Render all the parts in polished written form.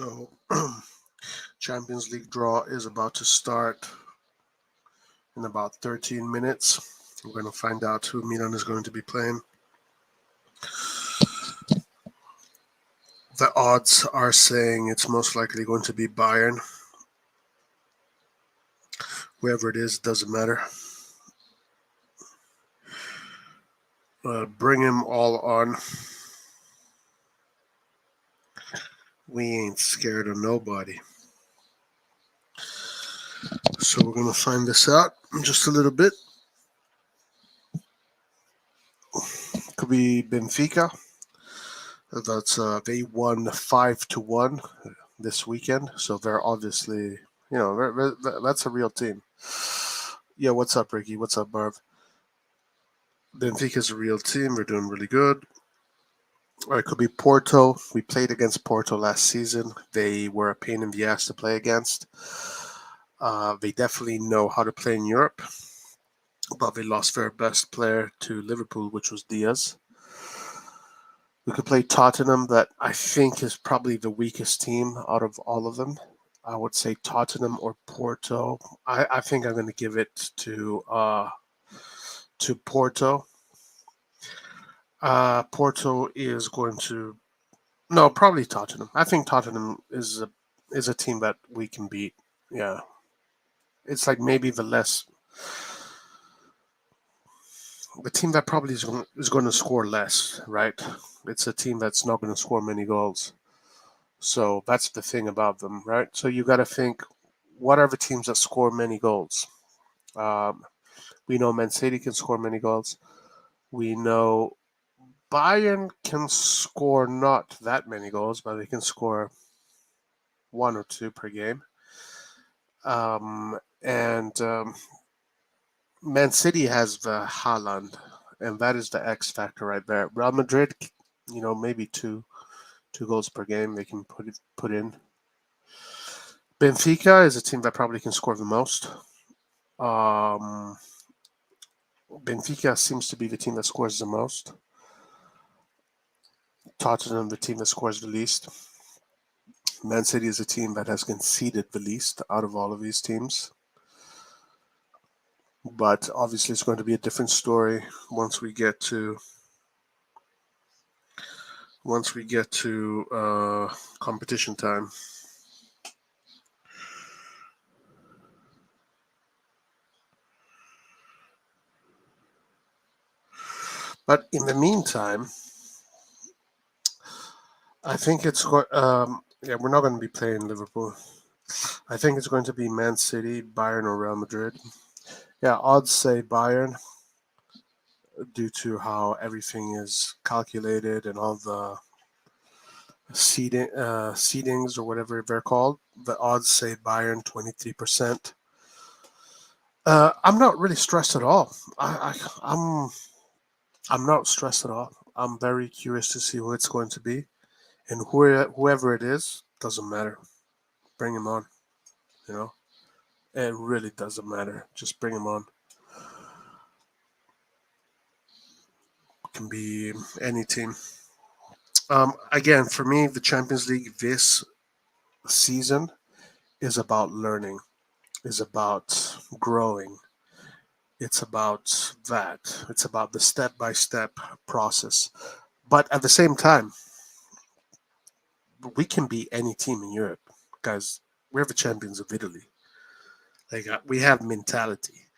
So, Champions League draw is about to start in about 13 minutes. We're going to find out who Milan is going to be playing. The odds are saying it's most likely going to be Bayern. Whoever it is, doesn't matter. Bring him all on. We ain't scared of nobody. So we're going to find this out in just a little bit. Could be Benfica. They won 5-1 this weekend, so they're obviously, that's a real team. Yeah, what's up, Ricky? What's up, Marv? Benfica's a real team. They're doing really good. Or it could be Porto. We played against Porto last season. They were a pain in the ass to play against. They definitely know how to play in Europe, but they lost their best player to Liverpool, which was Diaz. We could play Tottenham, that I think is probably the weakest team out of all of them. I would say Tottenham or Porto. I think I'm going to give it to Porto. Porto is going to probably Tottenham. I think Tottenham is a team that we can beat. Yeah, it's like maybe the team that probably is going to score less, right? It's a team that's not going to score many goals. So that's the thing about them, right? So you got to think, what are the teams that score many goals? We know Man City can score many goals. We know Bayern can score not that many goals, but they can score 1 or 2 per game. And Man City has the Haaland, and that is the X factor right there. Real Madrid, maybe two goals per game they can put in. Benfica is a team that probably can score the most. Benfica seems to be the team that scores the most. Tottenham, the team that scores the least. Man City is a team that has conceded the least out of all of these teams. But obviously, it's going to be a different story once we get to competition time. But in the meantime, I think it's we're not going to be playing Liverpool. I think it's going to be Man City, Bayern, or Real Madrid. Yeah, odds say Bayern due to how everything is calculated and all the seedings or whatever they're called. The odds say Bayern 23%. I'm not really stressed at all. I'm not stressed at all. I'm very curious to see who it's going to be, and whoever it is doesn't matter. Bring him on. It really doesn't matter. Just bring him on. It can be any team. Again, for me, the Champions League this season is about learning, is about growing. It's about that. It's about the step-by-step process. But at the same time, we can beat any team in Europe. Guys, we're the champions of Italy. Like, we have mentality.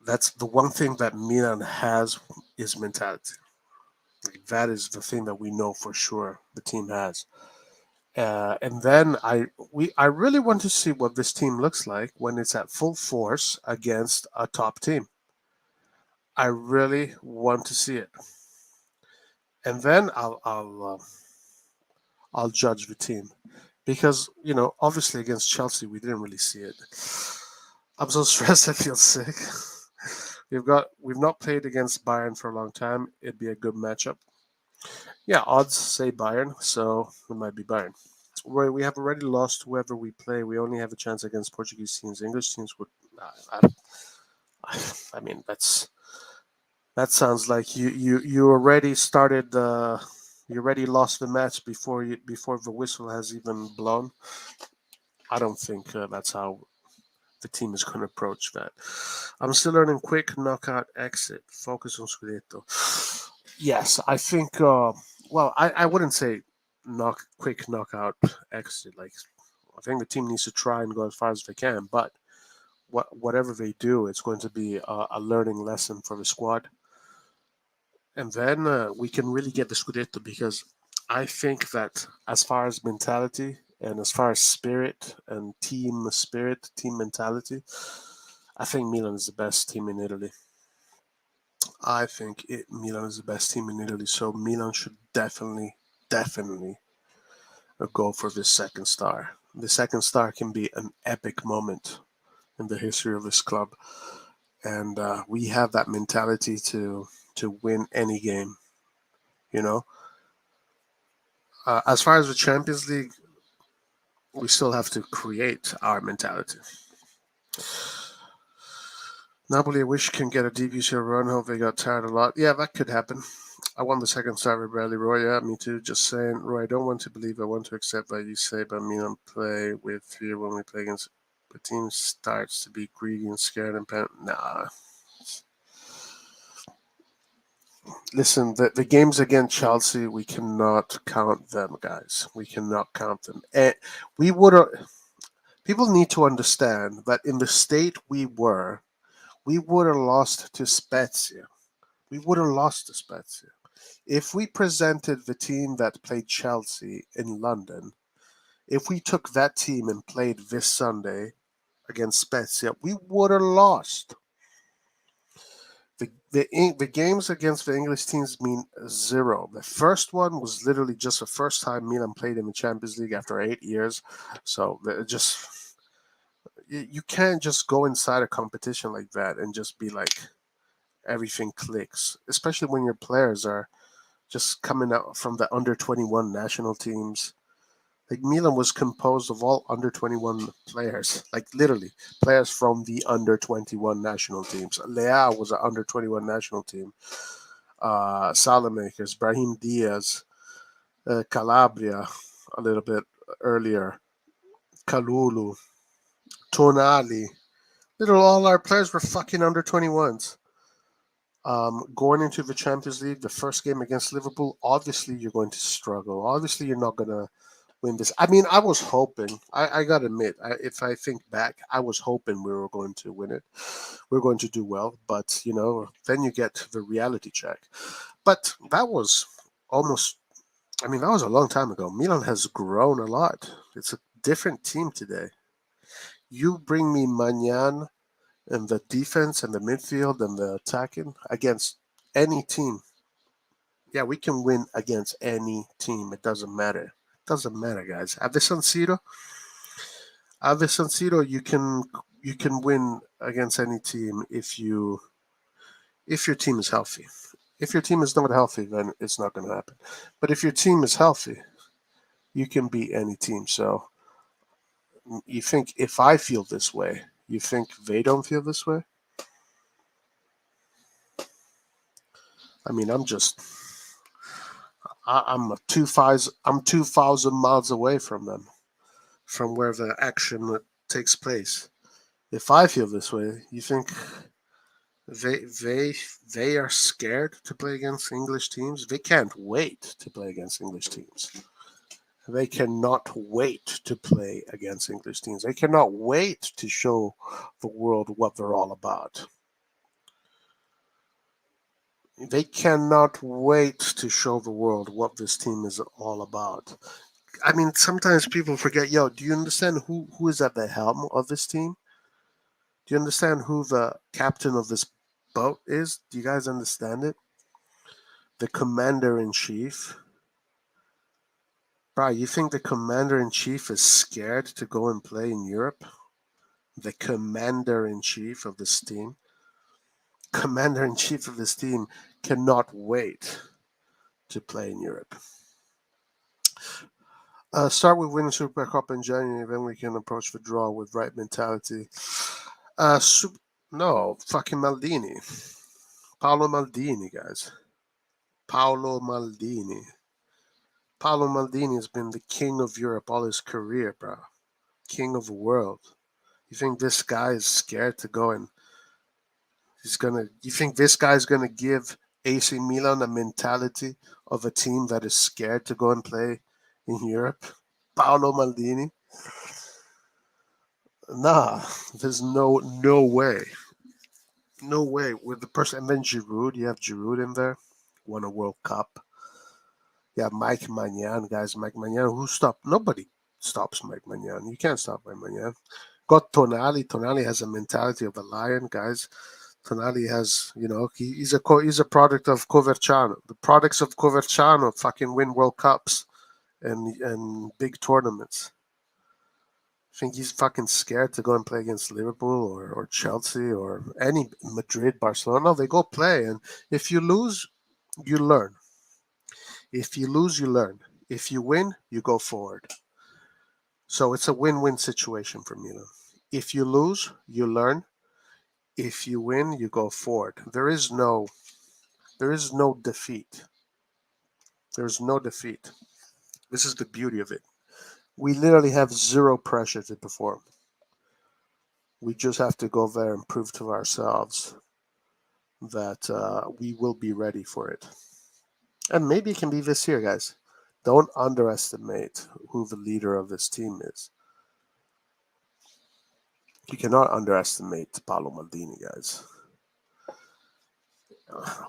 That's the one thing that Milan has, is mentality. Like, that is the thing that we know for sure the team has. And then I really want to see what this team looks like when it's at full force against a top team. I really want to see it, and then I'll judge the team, because obviously against Chelsea we didn't really see it. I'm so stressed I feel sick. We've not played against Bayern for a long time. It'd be a good matchup. Yeah, odds say Bayern, so it might be Bayern. We have already lost whoever we play. We only have a chance against Portuguese teams. English teams would. I mean, that sounds like you already started You already lost the match before the whistle has even blown. I don't think that's how the team is going to approach that. I'm still learning quick knockout exit. Focus on Scudetto. Yes, I think. Well, I wouldn't say quick knockout exit. Like, I think the team needs to try and go as far as they can. But whatever they do, it's going to be a learning lesson for the squad, and then we can really get the Scudetto because I think that as far as mentality and as far as spirit, team mentality, I think Milan is the best team in Italy. Milan is the best team in Italy, so Milan should definitely go for this second star. The second star can be an epic moment in the history of this club, and we have that mentality to win any game. You know, as far as the Champions League, we still have to create our mentality. Napoli, I wish can get a DVC run. Hope they got tired a lot. Yeah, that could happen. I won the second star with Bradley Roy. Yeah, me too. Just saying, Roy, I don't want to believe. I want to accept what you say, but Milan play with fear when we play against. The team starts to be greedy and scared and nah. Listen, the games against Chelsea, we cannot count them, guys. We cannot count them. And we would. People need to understand that in the state we would have lost to Spezia. We would have lost to Spezia. If we presented the team that played Chelsea in London, if we took that team and played this Sunday against Spezia, we would have lost. The games against the English teams mean zero. The first one was literally just the first time Milan played in the Champions League after 8 years. So you can't just go inside a competition like that and just be like everything clicks, especially when your players are just coming out from the under 21 national teams. Like Milan was composed of all under 21 players, like literally players from the under 21 national teams. Leao was an under 21 national team. Salamakers, Brahim Diaz, Calabria a little bit earlier, Kalulu, Tonali. Literally all our players were fucking under 21s. Going into the Champions League, the first game against Liverpool, obviously you're going to struggle. Obviously you're not going to win this. I mean, I was hoping, I got to admit, if I think back, I was hoping we were going to win it. We are going to do well, but, then you get the reality check. But that was that was a long time ago. Milan has grown a lot. It's a different team today. You bring me Magnan and the defense and the midfield and the attacking against any team. Yeah, we can win against any team. It doesn't matter. It doesn't matter, guys. At the San Siro, you can win against any team if your team is healthy. If your team is not healthy, then it's not going to happen. But if your team is healthy, you can beat any team. So you think if I feel this way, you think they don't feel this way? I mean, I'm 2,000 miles away from them, from where the action takes place. If I feel this way, you think they they they are scared to play against English teams? They can't wait to play against English teams. They cannot wait to play against English teams. They cannot wait to show the world what they're all about. They cannot wait to show the world what this team is all about. I mean, sometimes people forget, yo, do you understand who is at the helm of this team? Do you understand who the captain of this boat is? Do you guys understand it? The commander in chief. Bro, you think the commander in chief is scared to go and play in Europe? The commander in chief of this team. Commander in chief of this team cannot wait to play in Europe. Start with winning Super Cup in January, then we can approach the draw with right mentality. No, fucking Maldini. Paolo Maldini, guys. Paolo Maldini. Paolo Maldini has been the king of Europe all his career, bro. King of the world. You think this guy is scared to go and you think this guy's gonna give AC Milan a mentality of a team that is scared to go and play in Europe? Paolo Maldini? Nah, there's no way. No way. With the person and then Giroud, you have Giroud in there, won a World Cup. Yeah, Mike Magnan, guys. Mike Magnan, who stopped? Nobody stops Mike Magnan. You can't stop Mike Magnan. Got Tonali. Tonali has a mentality of a lion, guys. Tonali has, he's a product of Coverciano. The products of Coverciano fucking win World Cups and big tournaments. Think he's fucking scared to go and play against Liverpool or Chelsea or any Madrid, Barcelona? No, they go play, and if you lose, you learn. If you lose, you learn. If you win, you go forward. So it's a win-win situation for Milan. If you lose, you learn. If you win, you go forward. There is no defeat. There's no defeat. This is the beauty of it. We literally have zero pressure to perform. We just have to go there and prove to ourselves that we will be ready for it. And maybe it can be this year, guys. Don't underestimate who the leader of this team is. You cannot underestimate Paolo Maldini, guys.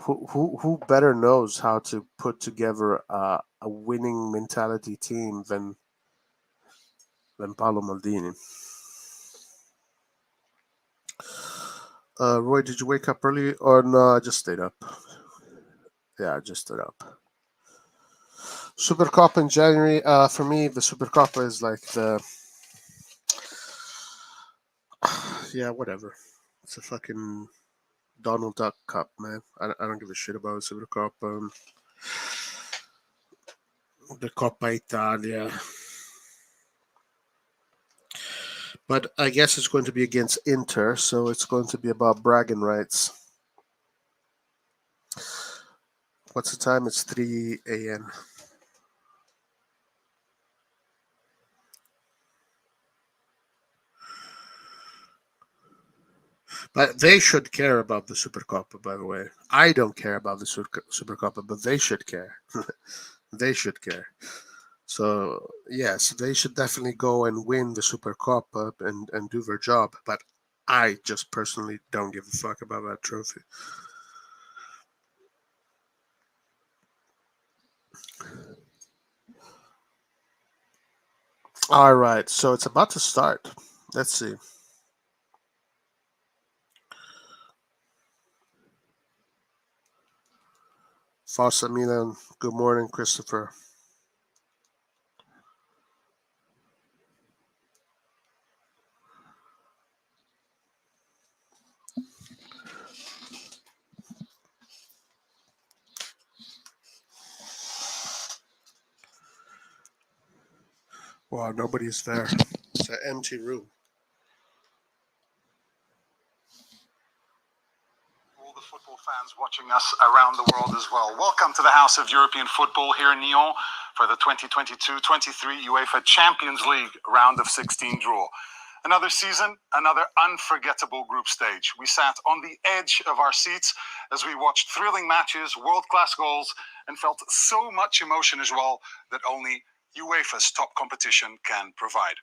Who better knows how to put together a winning mentality team than Paolo Maldini? Roy, did you wake up early or no? I just stayed up. Yeah, I just stood up. Super Cup in January. For me, the Super Cup is like the yeah, whatever. It's a fucking Donald Duck Cup, man. I don't give a shit about the Super Cup. The Coppa Italia. But I guess it's going to be against Inter, so it's going to be about bragging rights. What's the time? It's 3 a.m. But they should care about the Super Cup, by the way. I don't care about the Super Cup, but they should care. They should care. So, yes, they should definitely go and win the Super Cup and do their job. But I just personally don't give a fuck about that trophy. All right, so it's about to start. Let's see. Forza Milan. Good morning, Christopher. Wow, nobody's there. It's an empty room. All the football fans watching us around the world as well. Welcome to the House of European Football here in Lyon for the 2022-23 UEFA Champions League round of 16 draw. Another season, another unforgettable group stage. We sat on the edge of our seats as we watched thrilling matches, world-class goals, and felt so much emotion as well that only UEFA's top competition can provide.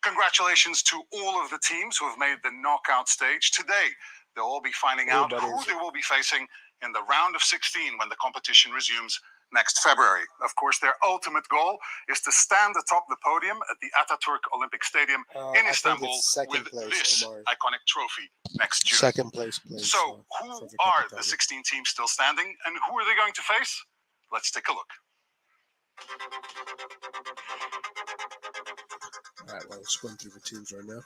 Congratulations to all of the teams who have made the knockout stage. Today, they'll all be finding out who they will be facing in the round of 16 when the competition resumes next February. Of course, their ultimate goal is to stand atop the podium at the Ataturk Olympic Stadium in Istanbul with this iconic trophy next June. Second place, please. So, who are the 16 teams still standing, and who are they going to face? Let's take a look. All right, well, let's go through the teams right now.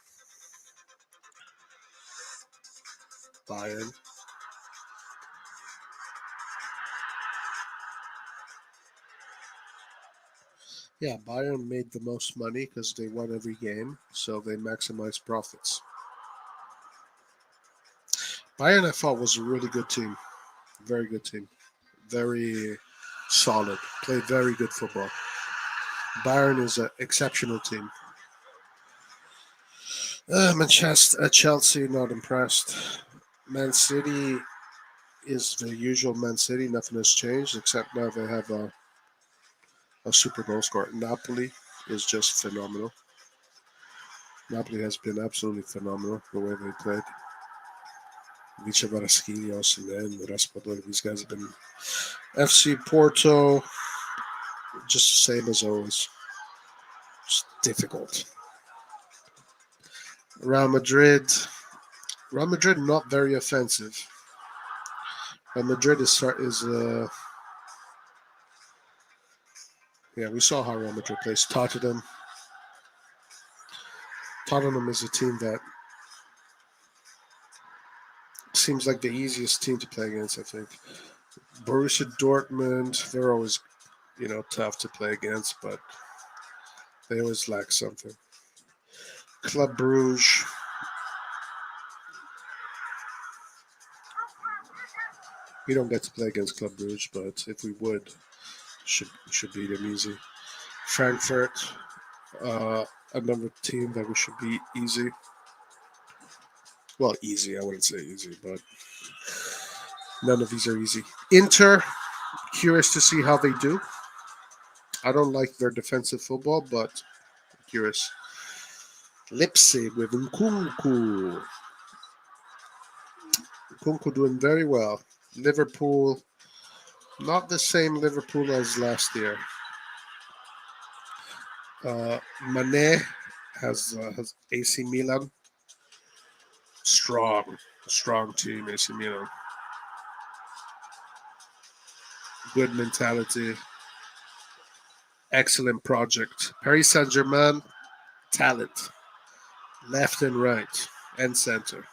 Bayern. Yeah, Bayern made the most money because they won every game, so they maximized profits. Bayern, I thought, was a really good team. Very good team. Very solid. Played very good football. Bayern is an exceptional team. Manchester, Chelsea, not impressed. Man City is the usual Man City. Nothing has changed except now they have a super goal scorer. Napoli is just phenomenal. Napoli has been absolutely phenomenal the way they played. Vice Varaskilios and then Raspadori, these guys have been. FC Porto, just the same as always. Just difficult. Real Madrid. Real Madrid not very offensive. Real Madrid is yeah, we saw how Real Madrid plays. Tottenham. Tottenham is a team that seems like the easiest team to play against, I think. Borussia Dortmund, they're always, tough to play against, but they always lack something. Club Bruges. We don't get to play against Club Bruges, but if we would, should beat them easy. Frankfurt, another team that we should beat easy. Well, easy, I wouldn't say easy, but none of these are easy. Inter, curious to see how they do. I don't like their defensive football, but curious. Leipzig with Nkunku. Nkunku doing very well. Liverpool, not the same Liverpool as last year. Mane has AC Milan. Strong team, AC Milan. Good mentality. Excellent project. Paris Saint Germain, talent. Left and right and center.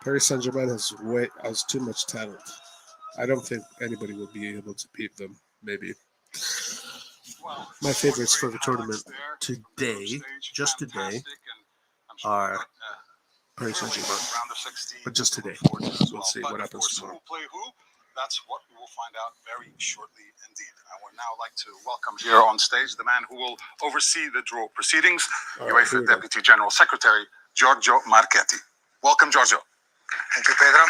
Paris Saint Germain has too much talent. I don't think anybody will be able to beat them. Maybe. My favorites for the tournament today, just today, are Paris Saint Germain. But just today. We'll see what happens tomorrow. That's what we will find out very shortly indeed. I would now like to welcome here on stage the man who will oversee the draw proceedings, UEFA Deputy General Secretary Giorgio Marchetti. Welcome, Giorgio. Thank you, Pedro.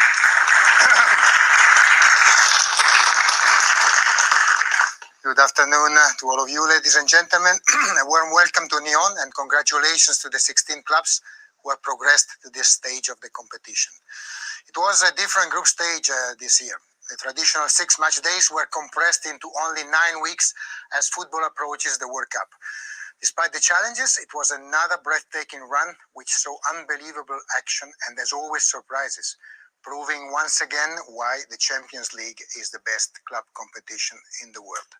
Good afternoon to all of you, ladies and gentlemen. A warm welcome to Nyon and congratulations to the 16 clubs who have progressed to this stage of the competition. It was a different group stage this year. The traditional 6 match days were compressed into only 9 weeks as football approaches the World Cup. Despite the challenges, it was another breathtaking run which saw unbelievable action and, as always, surprises, proving once again why the Champions League is the best club competition in the world.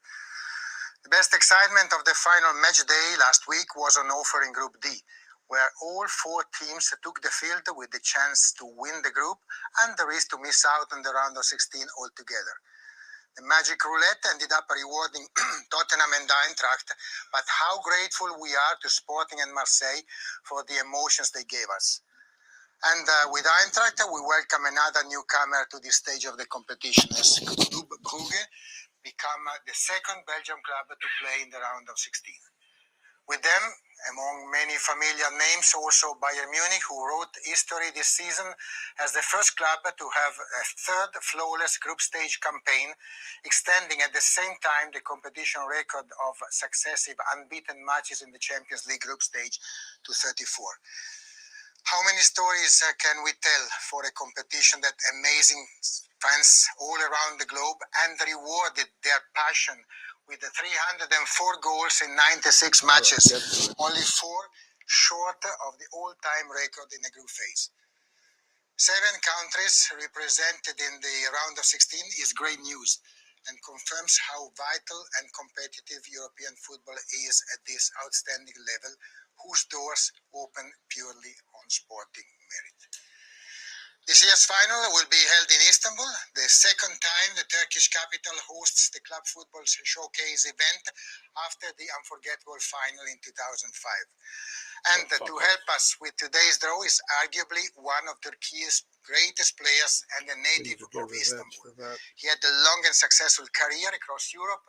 The best excitement of the final match day last week was on offer in Group D, where all 4 teams took the field with the chance to win the group and the risk to miss out on the round of 16 altogether. The magic roulette ended up rewarding Tottenham and Eintracht, but how grateful we are to Sporting and Marseille for the emotions they gave us. And with Eintracht, we welcome another newcomer to this stage of the competition, as Club Brugge become the second Belgian club to play in the round of 16. With them, among many familiar names, also Bayern Munich, who wrote history this season as the first club to have a third flawless group stage campaign, extending at the same time the competition record of successive unbeaten matches in the Champions League group stage to 34. How many stories can we tell for a competition that amazing fans all around the globe and rewarded their passion with the 304 goals in 96 matches, only 4 short of the all-time record in the group phase. 7 countries represented in the round of 16 is great news and confirms how vital and competitive European football is at this outstanding level, whose doors open purely on sporting merit. This year's final will be held in Istanbul, the second time the Turkish capital hosts the club football showcase event after the unforgettable final in 2005. And to help us with today's draw is arguably one of Turkey's greatest players and a native of Istanbul. He had a long and successful career across Europe,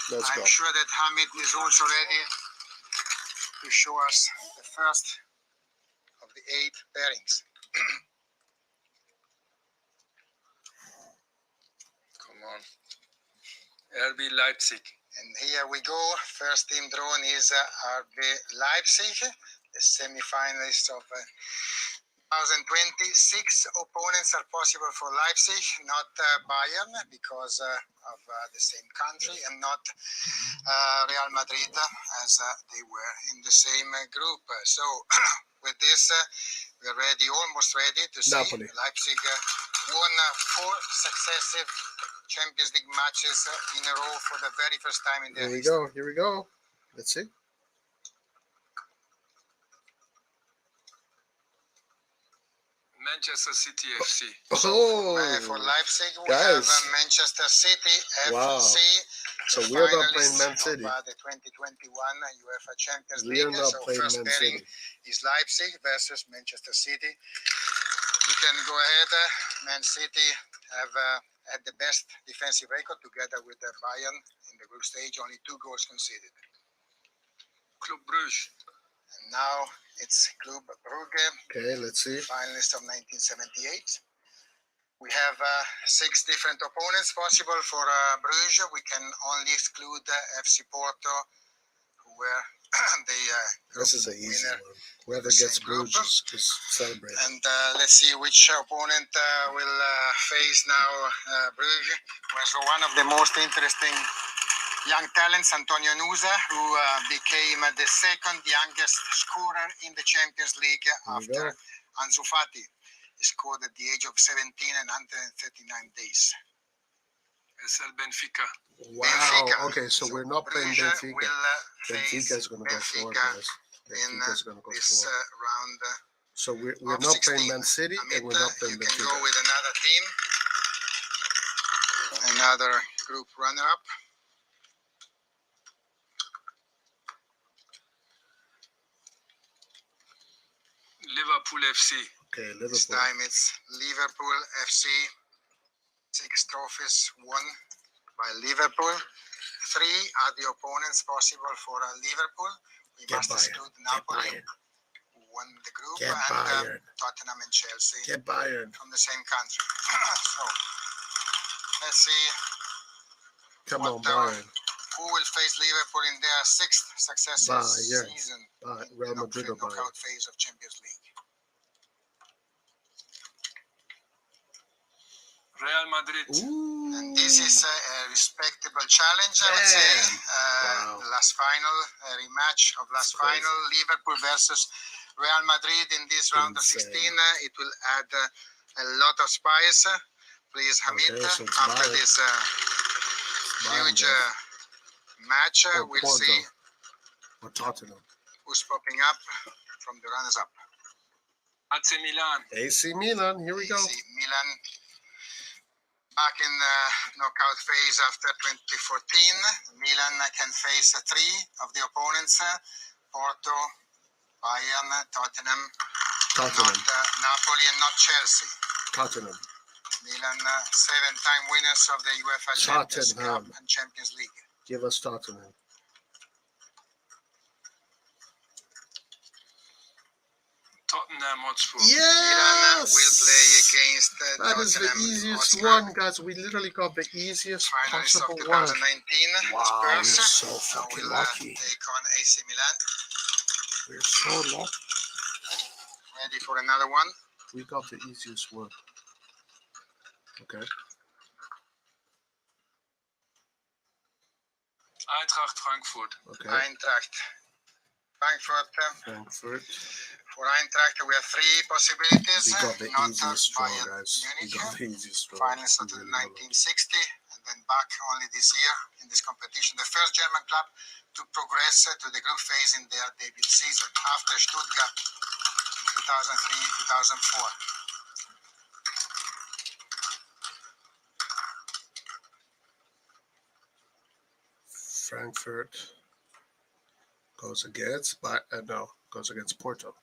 Let's I'm go. sure that Hamid is also ready to show us the first of the 8 pairings. Come on. RB Leipzig. And here we go. First team drawn is RB Leipzig, the semi-finalists of 2020. 6 opponents are possible for Leipzig, not Bayern because of the same country, and not Real Madrid as they were in the same group. So with this, we're ready, almost ready to see Napoli. Leipzig won 4 successive Champions League matches in a row for the very first time in their history. Here we go. Let's see. Manchester City FC. Oh, For Leipzig, we guys. have Manchester City Wow. FC. So we're not playing finalists Man City. Of, the 2021 UEFA Champions We are League. not So playing first Man pairing City. is Leipzig versus Manchester City. You can go ahead. Man City have had the best defensive record together with Bayern in the group stage. Only 2 goals conceded. Club Brugge. And now it's Club Brugge. Okay, let's see. Finalist of 1978. We have 6 different opponents possible for Bruges. We can only exclude FC Porto, who were the This is an easy winner. one. Whoever the gets same group. Bruges is celebrating. And let's see which opponent will face now Bruges. Was one of the most interesting young talents, Antonio Nusa, who became the second youngest scorer in the Champions League after Ansu Fati. He scored at the age of 17 and 139 days. SL Benfica. Wow. Benfica. Okay, so we're not playing Bruges Benfica. will Benfica is going to go forward, Benfica guys. in Benfica is going to go this forward. round. So we're of not 16. playing Man City and we're not playing You can go Benfica. with another team. Another group runner-up. Liverpool FC. Okay, This Liverpool. time it's Liverpool FC. 6 trophies won by Liverpool. 3 are the opponents possible for Liverpool. We Get must Bayern. exclude Get Napoli, Bayern. who won the group, Get and Bayern. Tottenham and Chelsea Get Bayern. from the same country. So let's see Come on, what, Bayern. who will face Liverpool in their 6th successive Bayern. season in Real the Madrid or Bayern. knockout phase of Champions League. Real Madrid. Ooh. And this is a respectable challenge, I would say. Wow. The last final, a rematch of last That's crazy. final, Liverpool versus Real Madrid in this round of Insane. 16. It will add a lot of spice. Please, Hamid, Okay, so it's after Bayern. this Bayern, huge guys. match, Or we'll Porto. see Or Tottenham. who's popping up from the runners-up. AC Milan. AC Milan. Here we go. AC Milan back in the knockout phase after 2014. Milan can face 3 of the opponents, Porto, Bayern, Tottenham, Tottenham. not Napoli and not Chelsea. Tottenham. Milan, 7-time winners of the UEFA Champions Cup Tottenham. and Champions League. Give us Tottenham. Tottenham Hotspur. Milan will play Yes! against That is the Tottenham easiest Hotspur. one, guys. We literally got the easiest Finalists of possible one. 2019 Wow, we're Spurs so fucking will lucky. take on AC Milan. We're so lucky. Ready for another one? We got the easiest one. Okay. Eintracht Frankfurt. Okay. Eintracht Frankfurt. Frankfurt. For Eintracht, we have 3 possibilities. We got the not easiest draw, Bayern guys. We Munich. got the easiest draw. Finals of 1960, and then back only this year in this competition. The first German club to progress to the group phase in their debut season after Stuttgart in 2003-2004. Frankfurt goes against Porto.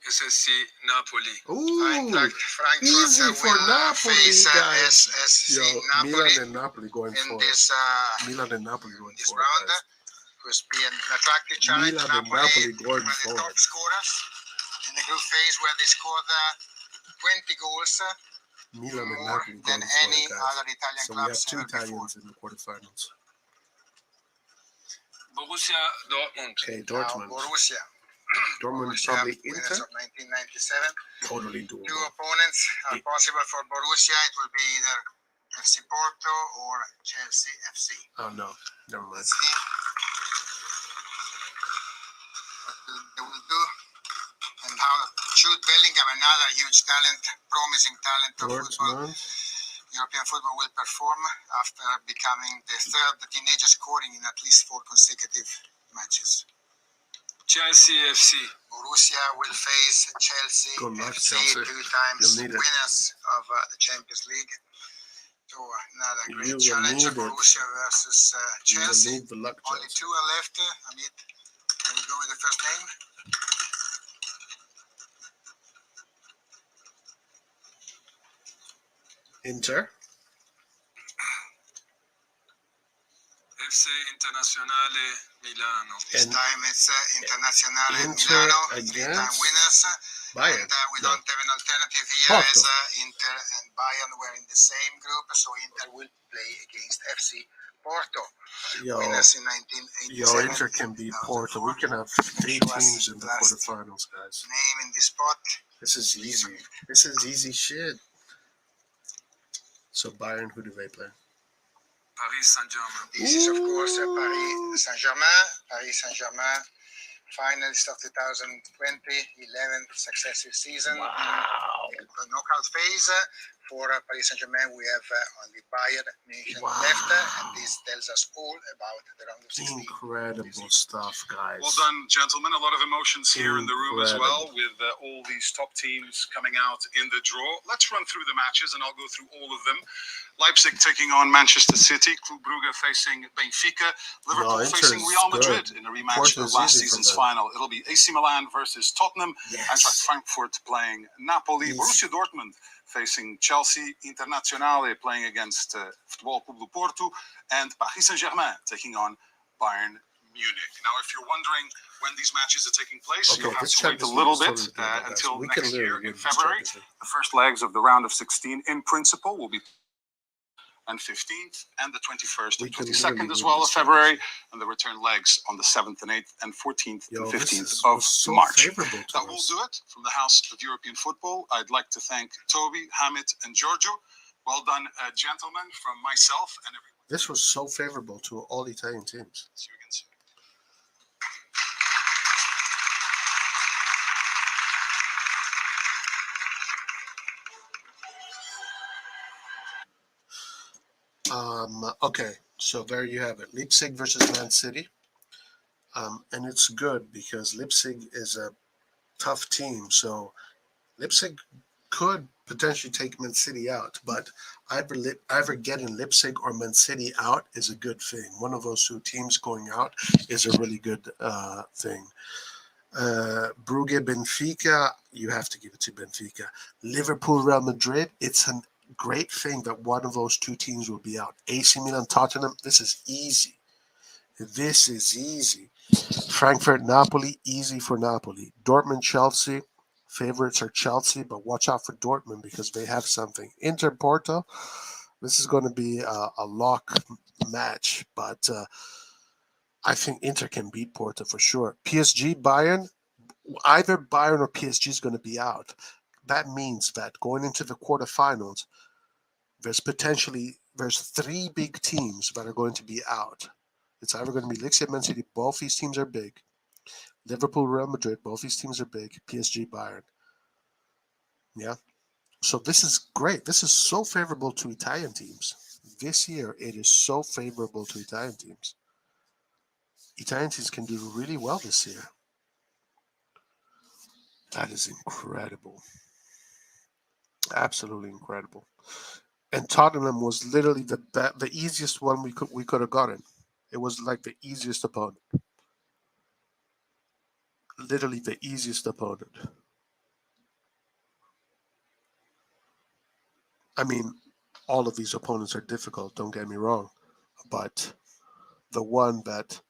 SSC Napoli. Eintracht Frankfurt easy for will Napoli, face guys. SSC Yo, Napoli Milan and Napoli going in for this it. Milan and Napoli going this for round. it, guys. It will be an attractive challenge. Milan and Napoli going were the for top it. scorers in the group phase, where they scored 20 goals, Milan and more Napoli than going for any it, guys. other Italian So we have clubs two ever before. Italians in the quarterfinals. Borussia Dortmund. Okay, Now, Dortmund. Borussia. Dortmund Borussia, probably winners Inter. of 1997. Totally Two doable. opponents are possible for Borussia. It will be either FC Porto or Chelsea FC. Oh no, never mind. Let's see what they will do, and how Jude Bellingham, another huge talent, promising talent of football, Dortmund. European football, will perform after becoming the third teenager scoring in at least 4 consecutive matches. Chelsea FC. Borussia will face Chelsea Good luck, FC, Chelsea. 2 times You'll need it. winners of the Champions League. So another You great will challenge, need it. Borussia versus You will Chelsea. need the luck, Only Chelsea. 2 are left. Amit, can we go with the first name? Inter. FC Internazionale Milano. This And time it's Internazionale Inter Milano, 3-time against winners. Bayern. And we No. don't have an alternative here, Porto. as Inter and Bayern were in the same group, so Inter will play against FC Porto. Yo, Winners in 1987. yo, Inter can beat Porto. We can have 3 teams in the quarterfinals, guys. Name in this spot. This is easy. This is easy shit. So Bayern, who do they play? Paris Saint-Germain. This is, of course, Paris Saint-Germain. Paris Saint-Germain, finalist of 2020, 11th successive season. Wow. In the knockout phase, for Paris Saint-Germain, we have only Bayern Munich Wow. left, and this tells us all about the round of 16. Incredible stuff, guys. Well done, gentlemen. A lot of emotions here in the room as well, Incredible. with all these top teams coming out in the draw. Let's run through the matches, and I'll go through all of them. Leipzig taking on Manchester City, Club Brugge facing Benfica, Liverpool Inter facing is Real good. Madrid in a rematch Porto of is last easy for season's them. final. It'll be AC Milan versus Tottenham, Eintracht Yes. Frankfurt playing Napoli, Yes. Borussia Dortmund facing Chelsea, Internazionale playing against Futebol Clube do Porto, and Paris Saint-Germain taking on Bayern Munich. Now, if you're wondering when these matches are taking place, Okay, you'll have this to wait a Champions little League bit is totally doable, guys. until We next can year literally in win this February. Champions League. The first legs of the round of 16 in principle will be and 15th and the 21st We and can 22nd literally as win well of this February, and the return legs on the 7th and 8th and 14th Yo, and this 15th is of was so March. favorable to That will us. do it from the House of European Football. I'd like to thank Toby, Hamid, and Giorgio. Well done, gentlemen, from myself and everyone. This was so favorable to all Italian teams. See you again soon. Okay, so there you have it. Leipzig versus Man City. And it's good because Leipzig is a tough team. So Leipzig could potentially take Man City out, but either getting Leipzig or Man City out is a good thing. One of those 2 teams going out is a really good thing. Brugge, Benfica, you have to give it to Benfica. Liverpool, Real Madrid, it's a great thing that one of those 2 teams will be out. AC Milan, Tottenham, this is easy. This is easy. Frankfurt, Napoli, easy for Napoli. Dortmund, Chelsea, favorites are Chelsea, but watch out for Dortmund because they have something. Inter, Porto, this is going to be a lock match, but I think Inter can beat Porto for sure. PSG, Bayern, either Bayern or PSG is going to be out. That means that going into the quarterfinals, there's 3 big teams that are going to be out. It's either going to be Leipzig, Man City. Both these teams are big. Liverpool, Real Madrid. Both these teams are big. PSG, Bayern. Yeah. So this is great. This is so favorable to Italian teams. This year, it is so favorable to Italian teams. Italian teams can do really well this year. That is incredible. Absolutely incredible. And Tottenham was literally the easiest one we could have gotten. It was like the easiest opponent. Literally the easiest opponent. I mean, all of these opponents are difficult, don't get me wrong. But the one that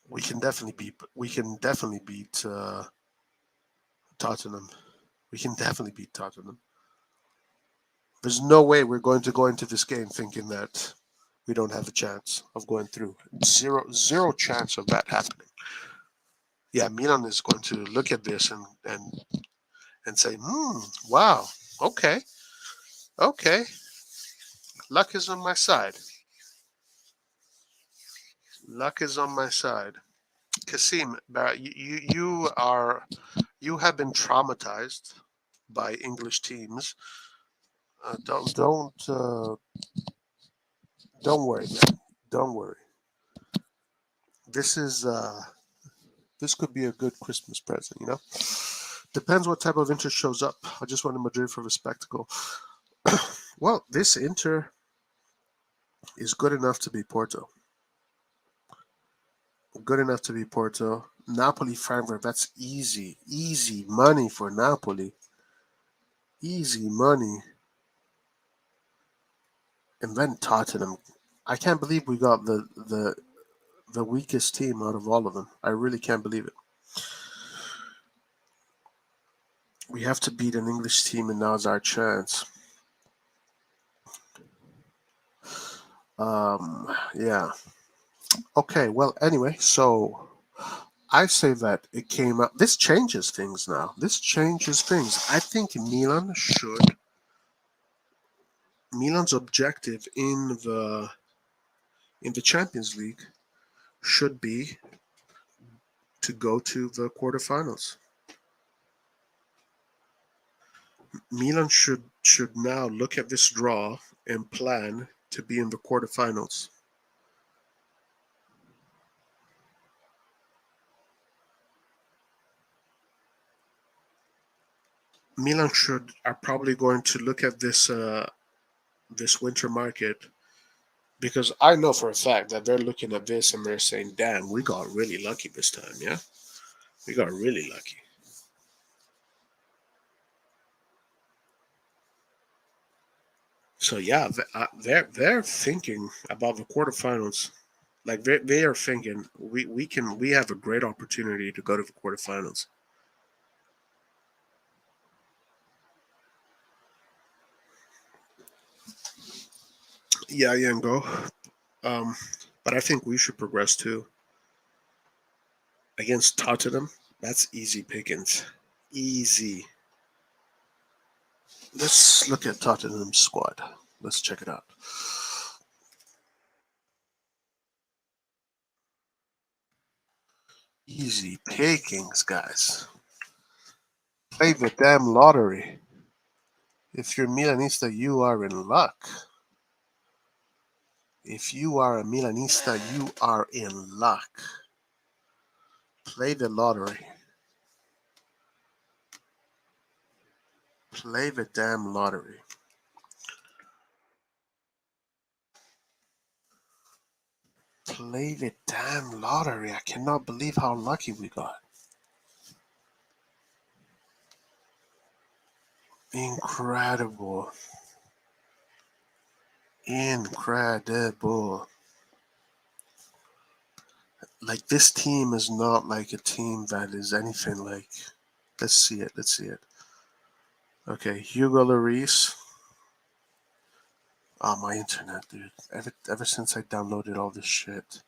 we can definitely beat Tottenham. We can definitely beat Tottenham. There's no way we're going to go into this game thinking that we don't have a chance of going through. Zero chance of that happening. Yeah, Milan is going to look at this and say, wow, okay, okay, luck is on my side. Luck is on my side. Kasim, you have been traumatized by English teams. Don't worry, man. Don't worry. This is this could be a good Christmas present, you know. Depends what type of Inter shows up. I just want Madrid for the spectacle. Well, this Inter is good enough to be Porto. Good enough to be Porto. Napoli, Frankfurt, that's easy. Easy money for Napoli. Easy money. And then Tottenham. I can't believe we got the weakest team out of all of them. I really can't believe it. We have to beat an English team, and now's our chance. Yeah. Okay, well, anyway, so I say that it came out. This changes things now. This changes things. I think Milan's objective in the Champions League should be to go to the quarterfinals. Milan should now look at this draw and plan to be in the quarterfinals. Milan are probably going to look at this this winter market, because I know for a fact that they're looking at this and they're saying, "Damn, we got really lucky this time, yeah, we got really lucky." So yeah, they're thinking about the quarterfinals. Like they are thinking we have a great opportunity to go to the quarterfinals. Yeah, Yango. But I think we should progress too. Against Tottenham, that's easy pickings. Easy. Let's look at Tottenham's squad. Let's check it out. Easy pickings, guys. Play the damn lottery. If you're Milanista, you are in luck. If you are a Milanista, you are in luck. Play the lottery. Play the damn lottery. Play the damn lottery. I cannot believe how lucky we got. Incredible. Incredible. Like, this team is not like a team that is anything like. Let's see it. Let's see it. Okay, Hugo Lloris. Oh, my internet, dude. Ever since I downloaded all this shit.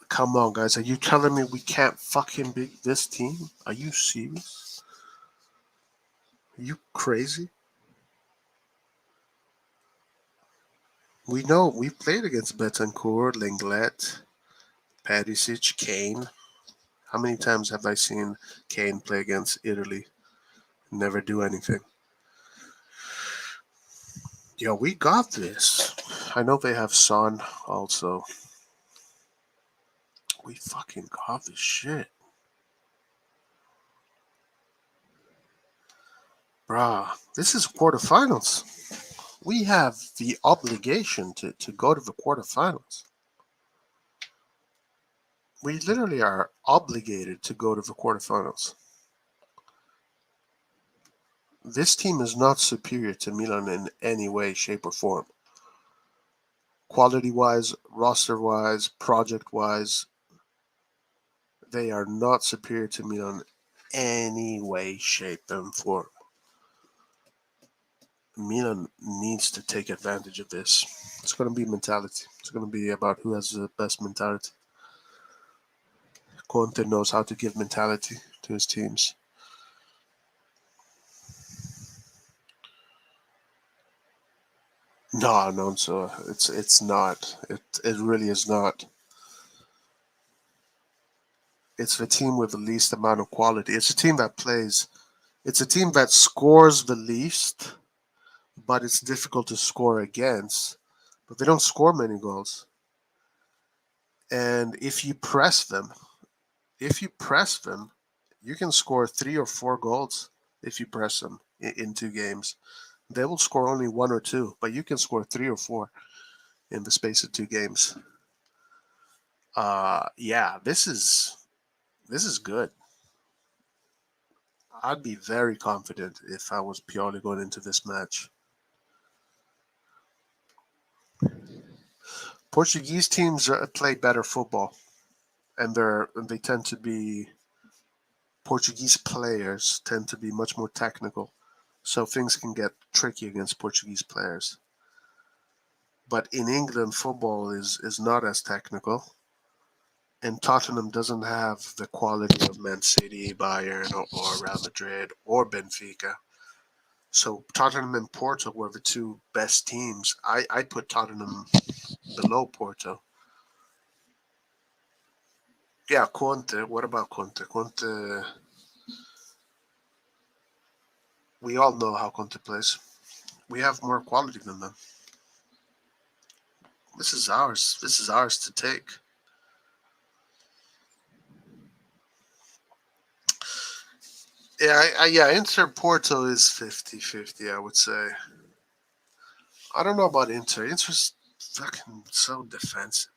Come on, guys. Are you telling me we can't fucking beat this team? Are you serious? Are you crazy? We know we've played against Betancourt, Lenglet, Perisic, Kane. How many times have I seen Kane play against Italy? Never do anything. Yo, we got this. I know they have Son also. We fucking got this shit. Bruh, this is quarterfinals. We have the obligation to go to the quarterfinals. We literally are obligated to go to the quarterfinals. This team is not superior to Milan in any way, shape, or form. Quality-wise, roster-wise, project-wise, they are not superior to Milan in any way, shape, and form. Milan needs to take advantage of this. It's going to be mentality. It's going to be about who has the best mentality. Conte knows how to give mentality to his teams. No, so it's not. It really is not. It's the team with the least amount of quality. It's a team that plays. It's a team that scores the least, but it's difficult to score against. But they don't score many goals. And if you press them, you can score 3 or 4 goals if you press them in 2 games. They will score only 1 or 2, but you can score 3 or 4 in the space of 2 games. Yeah, this is good. I'd be very confident if I was purely going into this match. Portuguese teams play better football, and they tend to be Portuguese players tend to be much more technical, so things can get tricky against Portuguese players. But in England, football is not as technical, and Tottenham doesn't have the quality of Man City, Bayern, or Real Madrid, or Benfica. So Tottenham and Porto were the 2 best teams. I put Tottenham below Porto. Yeah, Conte. What about Conte? Conte. We all know how Conte plays. We have more quality than them. This is ours. This is ours to take. Yeah, Inter Porto is 50-50, I would say. I don't know about Inter. Inter's fucking so defensive.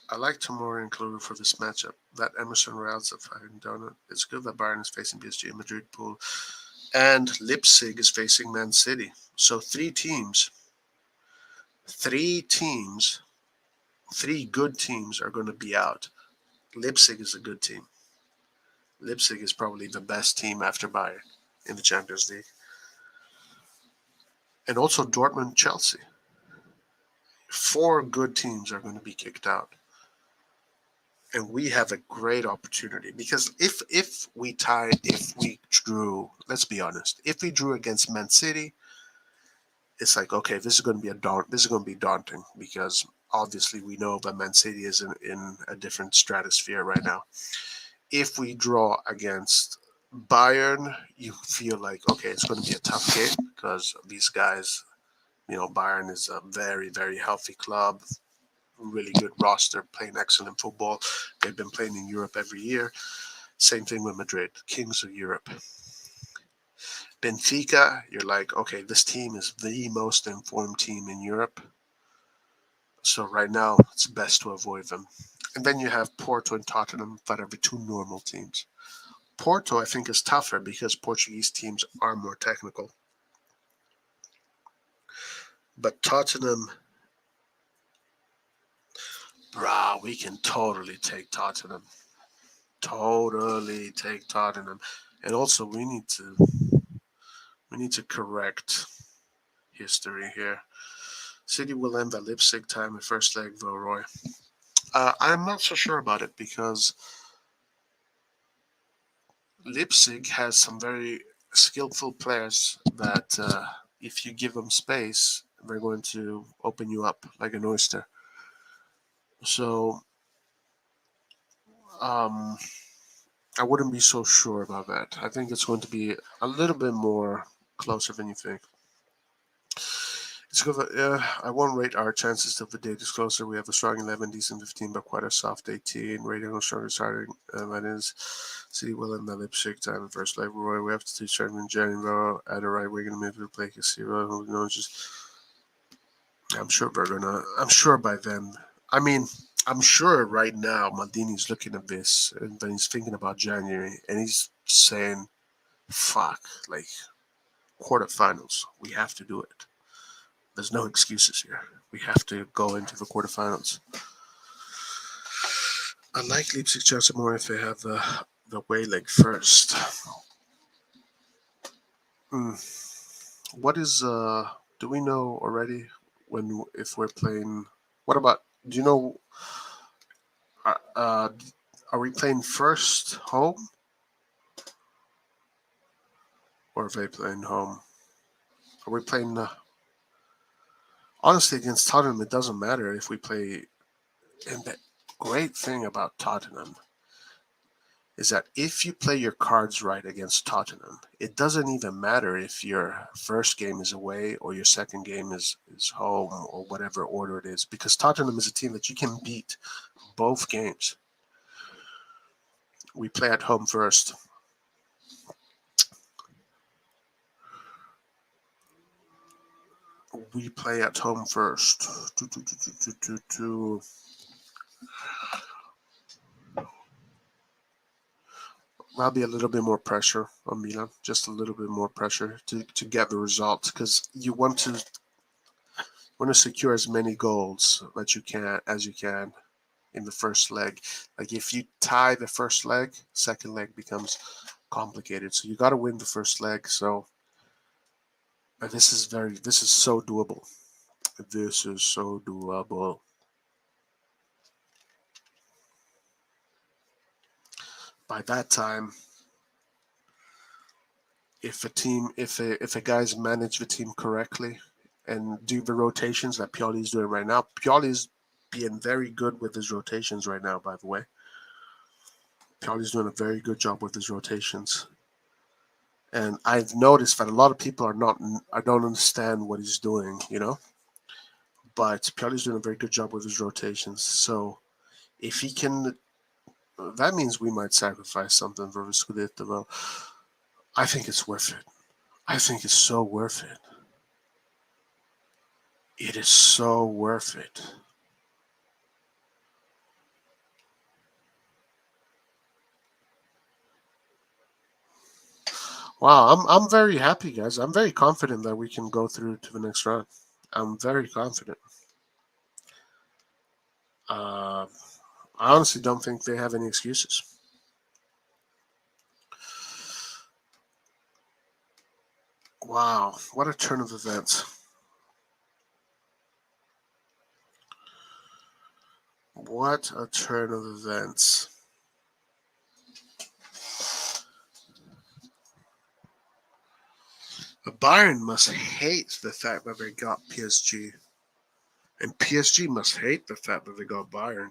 I like Tomori included for this matchup. That Emerson Royals of fucking donut. It's good that Bayern is facing PSG and Madrid pool. And Leipzig is facing Man City. So 3 teams, 3 good teams are going to be out. Leipzig is a good team. Leipzig is probably the best team after Bayern in the Champions League. And also Dortmund, Chelsea. 4 good teams are going to be kicked out. And we have a great opportunity because if we drew, let's be honest, if we drew against Man City, it's like, okay, this is going to be daunting because obviously we know that Man City is in a different stratosphere right now. If we draw against Bayern, you feel like, okay, it's going to be a tough game because these guys, Bayern is a very, very healthy club, really good roster, playing excellent football. They've been playing in Europe every year. Same thing with Madrid, kings of Europe. Benfica, you're like, okay, this team is the most informed team in Europe. So right now, it's best to avoid them. And then you have Porto and Tottenham that are the 2 normal teams. Porto, I think, is tougher because Portuguese teams are more technical. But Tottenham, we can totally take Tottenham. Totally take Tottenham. And also, we need to correct history here. City will end at Leipzig time in first leg, though, Roy. I'm not so sure about it because Leipzig has some very skillful players that if you give them space, they're going to open you up like an oyster. So I wouldn't be so sure about that. I think it's going to be a little bit more closer than you think. It's good. I won't rate our chances of the day is closer. We have a strong 11, decent 15, but quite a soft 18. Rating on stronger starting. That is City will end the Leipzig time in first leg. Roy, we have to do Sherman January at a right wing in the middle play Casiro. Who knows? I'm sure by then. I mean, I'm sure right now Maldini's looking at this and then he's thinking about January and he's saying, fuck, like quarterfinals, we have to do it. There's no excuses here. We have to go into the quarterfinals. I like Leipzig Chelsea more if they have the away leg first. What is do we know already if we're playing? What about, do you know, are we playing first home or are they playing home? Are we playing honestly against Tottenham? It doesn't matter if we play. And the great thing about Tottenham is that if you play your cards right against Tottenham, it doesn't even matter if your first game is away or your second game is home or whatever order it is, because Tottenham is a team that you can beat both games. We play at home first. We play at home first. That'll be a little bit more pressure on Milan, just a little bit more pressure to get the result, because you want to secure as many goals that you can in the first leg. Like if you tie the first leg, second leg becomes complicated. So you got to win the first leg. So this is so doable. This is so doable. By that time, if a guys manage the team correctly and do the rotations that Pioli's doing right now, Pioli's being very good with his rotations right now, by the way. Pioli's doing a very good job with his rotations. And I've noticed that a lot of people I don't understand what he's doing, But Pioli's doing a very good job with his rotations. So if he can, that means we might sacrifice something for the Scudetto. Well, I think it's worth it. I think it's so worth it. It is so worth it. Wow, I'm very happy, guys. I'm very confident that we can go through to the next round. I'm very confident. I honestly don't think they have any excuses. Wow, what a turn of events. What a turn of events. Bayern must hate the fact that they got PSG. And PSG must hate the fact that they got Bayern.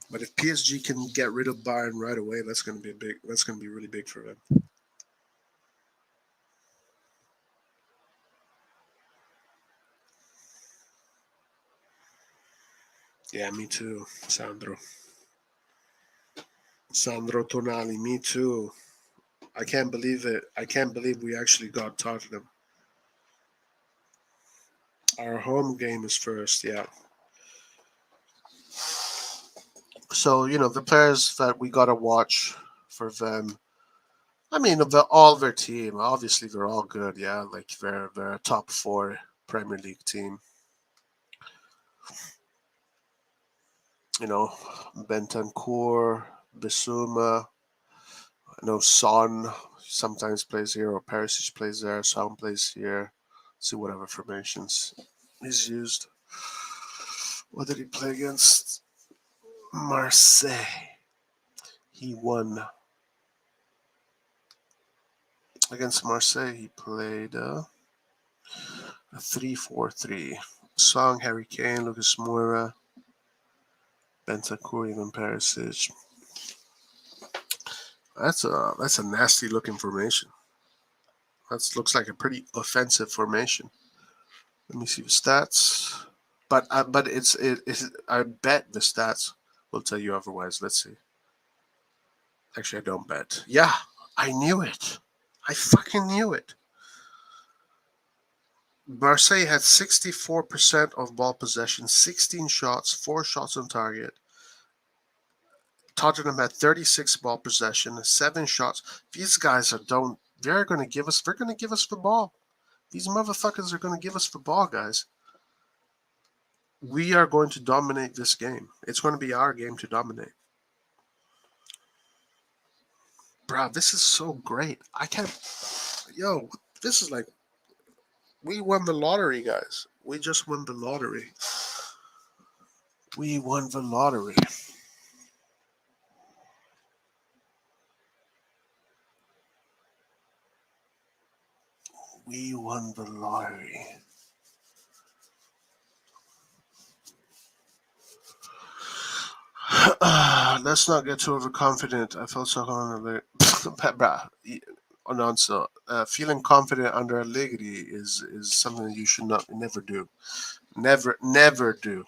But if PSG can get rid of Bayern right away, that's going to be big. That's going to be really big for them. Yeah, me too, Sandro. Sandro Tonali, me too. I can't believe it. I can't believe we actually got Tottenham. Our home game is first, yeah. So, the players that we got to watch for them, I mean, all their team, obviously they're all good, yeah. Like they're a top 4 Premier League team. Bentancur, Bissouma, I know Son sometimes plays here, or Perisic plays there, Son plays here. See whatever formations he's used. What did he play against? Marseille. He won. Against Marseille, he played a 3-4-3. Song, Harry Kane, Lucas Moura, Bentancur, even Perisic. That's a nasty looking formation. That looks like a pretty offensive formation. Let me see the stats. But I bet the stats will tell you otherwise. Let's see. Actually, I don't bet. Yeah, I knew it. I fucking knew it. Marseille had 64% of ball possession, 16 shots, 4 shots on target. Tottenham had 36 ball possession, 7 shots. These guys they're going to give us the ball. These motherfuckers are going to give us the ball, guys. We are going to dominate this game. It's going to be our game to dominate. Bro, this is so great. This is like, we won the lottery, guys. We just won the lottery. We won the lottery. We won the lottery. Let's not get too overconfident. I felt so confident. Announcer, feeling confident under Allegri is something you should never do. Never do.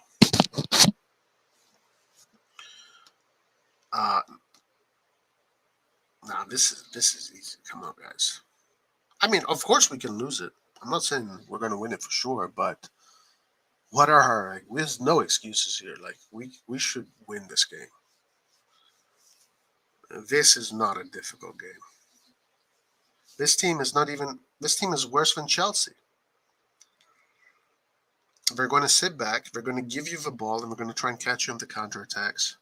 Nah, this is easy. Come on, guys. I mean, of course we can lose it. I'm not saying we're gonna win it for sure, but what are our? Like, there's no excuses here. Like, we should win this game. This is not a difficult game. This team is not even. This team is worse than Chelsea. They're going to sit back. They're going to give you the ball, and we're going to try and catch you on the counterattacks.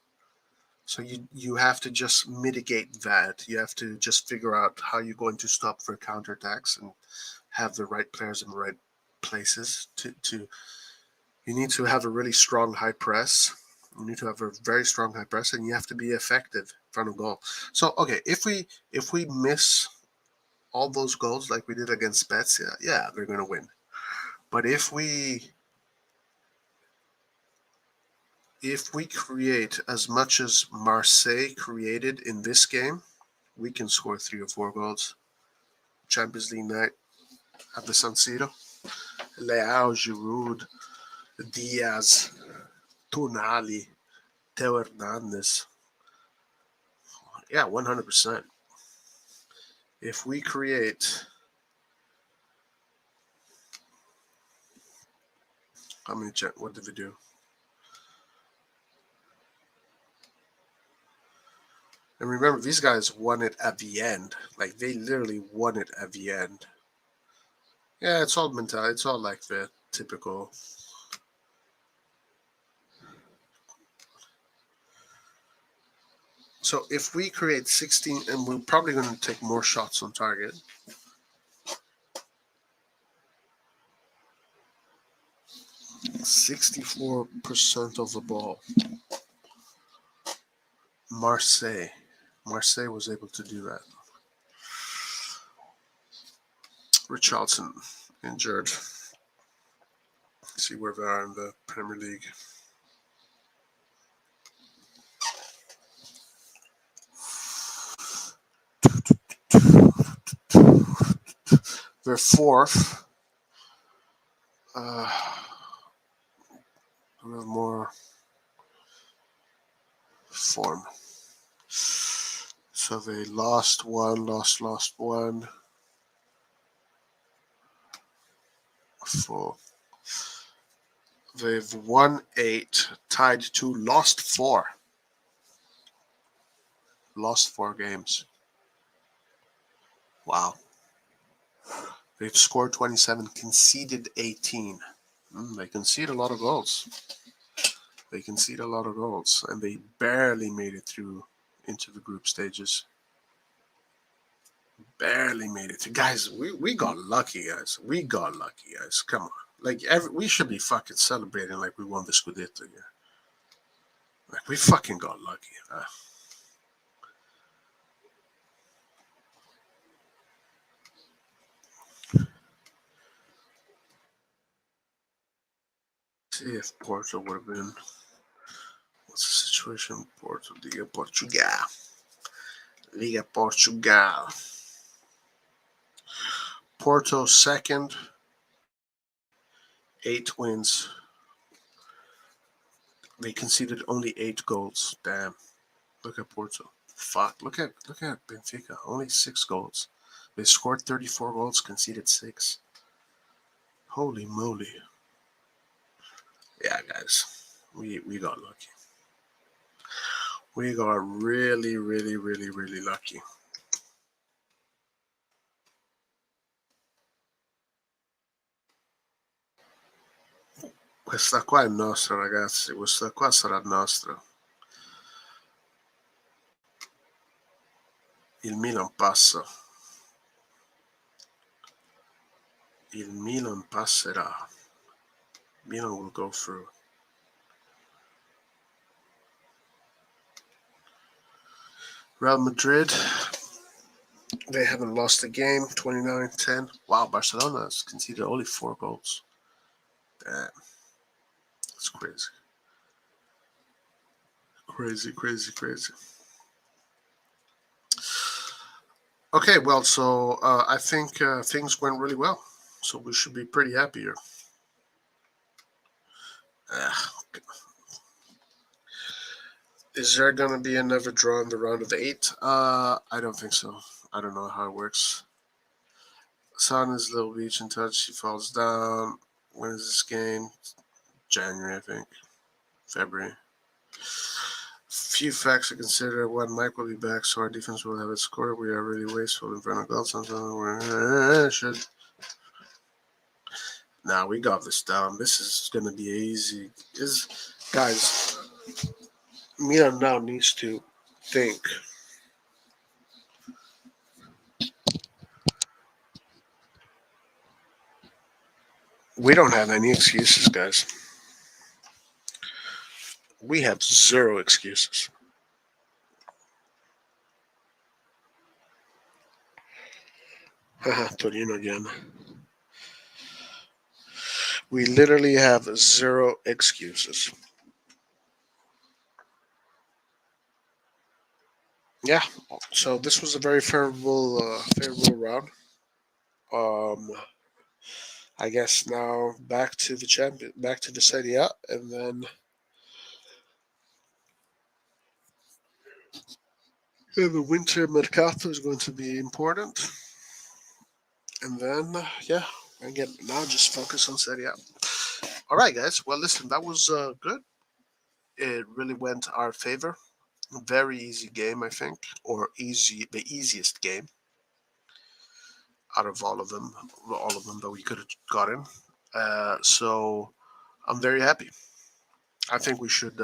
So you have to just mitigate that. You have to just figure out how you're going to stop for counterattacks and have the right players in the right places. You need to have a really strong high press. You need to have a very strong high press, and you have to be effective in front of goal. So okay, if we miss all those goals like we did against Spezia, yeah, they're going to win. But if we create as much as Marseille created in this game, we can score 3 or 4 goals. Champions League night at the San Siro. Leao, Giroud, Diaz, Tonali, Teo Hernandez. Yeah, 100%. If we create... What did we do? And remember, these guys won it at the end. Like, they literally won it at the end. Yeah, it's all mental. It's all like the typical. So if we create 16, and we're probably going to take more shots on target. %64% of the ball. Marseille was able to do that. Richarlison injured. See where they are in the Premier League. They're 4th. We have more form. So they lost 1. 4. They've won 8, tied 2, lost 4. Lost 4 games. Wow. They've scored 27, conceded 18. They concede a lot of goals. And they barely made it through into the group stages. Barely made it through. Guys, we got lucky, guys. Come on. Like, we should be fucking celebrating like we won the Scudetto here. Like, we fucking got lucky. See if Porto would have been. What's the situation? Porto, Liga Portugal. Porto 2nd, 8 wins. They conceded only 8 goals. Damn. Look at Porto. Fuck. Look at Benfica. Only 6 goals. They scored 34 goals, conceded 6. Holy moly. Yeah, guys. We got lucky. We got really, really, really, really lucky. Questa qua è nostra, ragazzi. Questa qua sarà nostra. Il Milan passa. Il Milan passerà. Milan will go through. Real Madrid, they haven't lost a game, 29-10. Wow, Barcelona has conceded only 4 goals. Damn. That's crazy. Crazy, crazy, crazy. Okay, well, so I think things went really well. So we should be pretty happy here. Is there going to be another draw in the round of 8? I don't think so. I don't know how it works. Son is Little Beach in touch. He falls down. When is this game? January, I think. February. Few facts to consider. One, Mike will be back, so our defense will have it scored. We are really wasteful in front of goals. Should. Nah, we got this down. This is going to be easy. Guys, Milan now needs to think. We don't have any excuses, guys. We have 0 excuses. Torino again. We literally have 0 excuses. Yeah, so this was a very favorable round. I guess now back to the Serie A, and then the winter mercato is going to be important. And then again, now just focus on Serie A. All right, guys. Well, listen, that was good. It really went our favor. Very easy game, I think, or the easiest game out of all of them that we could have gotten. So I'm very happy. I think we should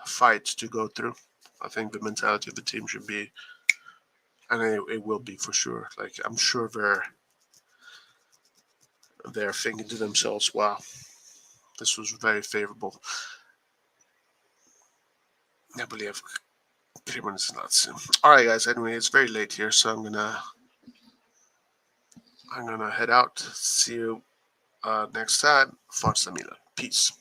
fight to go through. I think the mentality of the team should be, and it will be for sure. Like, I'm sure they're thinking to themselves, "Wow, this was very favorable." I believe 3 minutes is not soon. All right, guys. Anyway, it's very late here, so I'm gonna head out. See you next time. Forza Milan. Peace.